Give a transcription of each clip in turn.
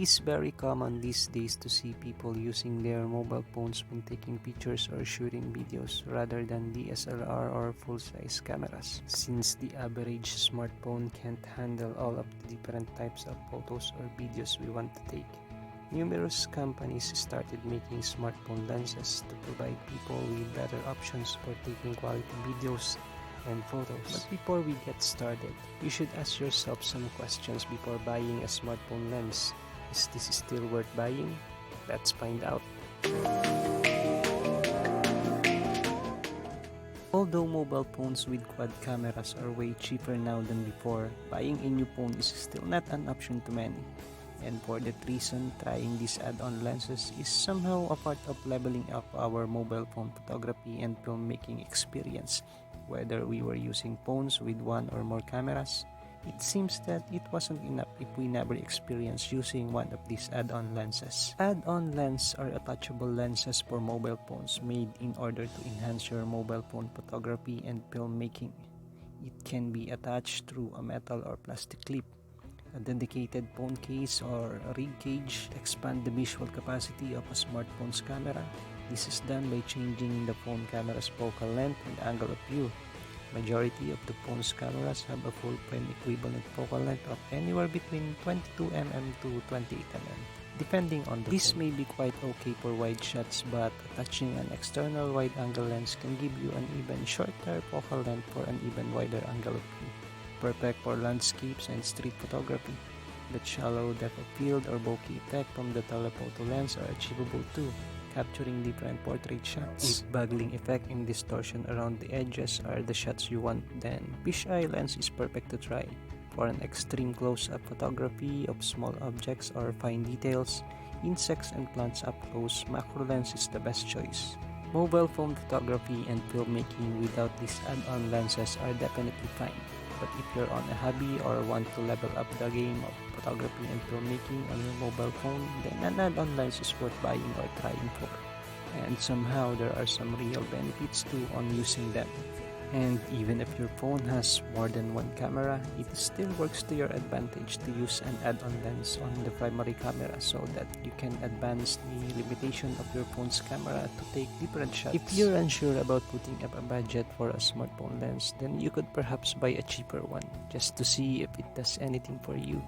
is very common these days to see people using their mobile phones when taking pictures or shooting videos rather than DSLR or full-size cameras, since the average smartphone can't handle all of the different types of photos or videos we want to take. Numerous companies started making smartphone lenses to provide people with better options for taking quality videos and photos. But before we get started, you should ask yourself some questions before buying a smartphone lens. Is this still worth buying? Let's find out. Although mobile phones with quad cameras are way cheaper now than before, buying a new phone is still not an option to many. And for that reason, trying these add-on lenses is somehow a part of leveling up our mobile phone photography and filmmaking experience. Whether we were using phones with one or more cameras, it seems that it wasn't enough if we never experienced using one of these add-on lenses. Add-on lenses are attachable lenses for mobile phones made in order to enhance your mobile phone photography and filmmaking. It can be attached through a metal or plastic clip, a dedicated phone case, or a rig cage to expand the visual capacity of a smartphone's camera. This is done by changing the phone camera's focal length and angle of view. Majority of the phone's cameras have a full frame equivalent focal length of anywhere between 22 mm to 28 mm, depending on the This may be quite okay for wide shots, but attaching an external wide-angle lens can give you an even shorter focal length for an even wider angle of view. Perfect for landscapes and street photography. The shallow depth of field or bokeh effect from the telephoto lens are achievable too, capturing different portrait shots. If boggling effect and distortion around the edges are the shots you want, then fisheye lens is perfect to try. For an extreme close-up photography of small objects or fine details, insects and plants up close, macro lens is the best choice. Mobile phone photography and filmmaking without these add-on lenses are definitely fine. But if you're on a hobby or want to level up the game of photography and filmmaking on your mobile phone, then an add-on lens is worth buying or trying for. And somehow there are some real benefits too on using them. And even if your phone has more than one camera, it still works to your advantage to use an add-on lens on the primary camera so that you can advance the limitation of your phone's camera to take different shots. If you're unsure about putting up a budget for a smartphone lens, then you could perhaps buy a cheaper one just to see if it does anything for you.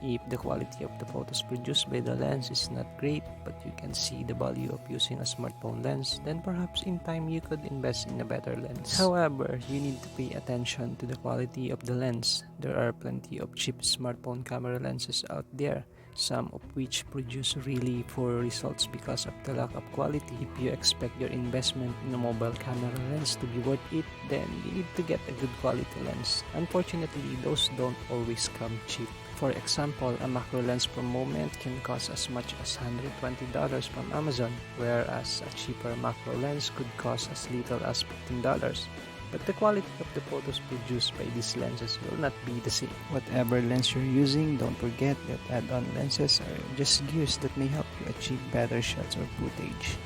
If the quality of the photos produced by the lens is not great, but you can see the value of using a smartphone lens, then perhaps in time you could invest in a better lens. However, you need to pay attention to the quality of the lens. There are plenty of cheap smartphone camera lenses out there, some of which produce really poor results because of the lack of quality. If you expect your investment in a mobile camera lens to be worth it, then you need to get a good quality lens. Unfortunately, those don't always come cheap. For example, a macro lens from Moment can cost as much as $120 from Amazon, whereas a cheaper macro lens could cost as little as $15. But the quality of the photos produced by these lenses will not be the same. Whatever lens you're using, don't forget that add-on lenses are just gears that may help you achieve better shots or footage.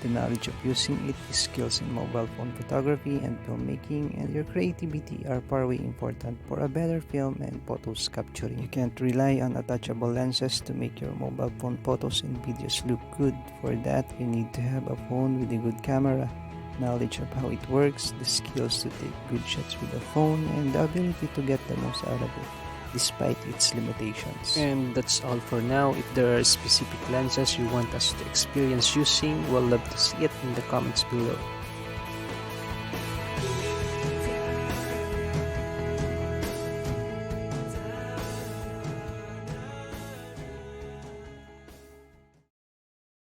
The knowledge of using it is skills in mobile phone photography and filmmaking, and your creativity are far way important for a better film and photos capturing. You can't rely on attachable lenses to make your mobile phone photos and videos look good. For that, you need to have a phone with a good camera, knowledge of how it works, the skills to take good shots with a phone, and the ability to get the most out of it, despite its limitations. And that's all for now. If there are specific lenses you want us to experience using, we'll love to see it in the comments below.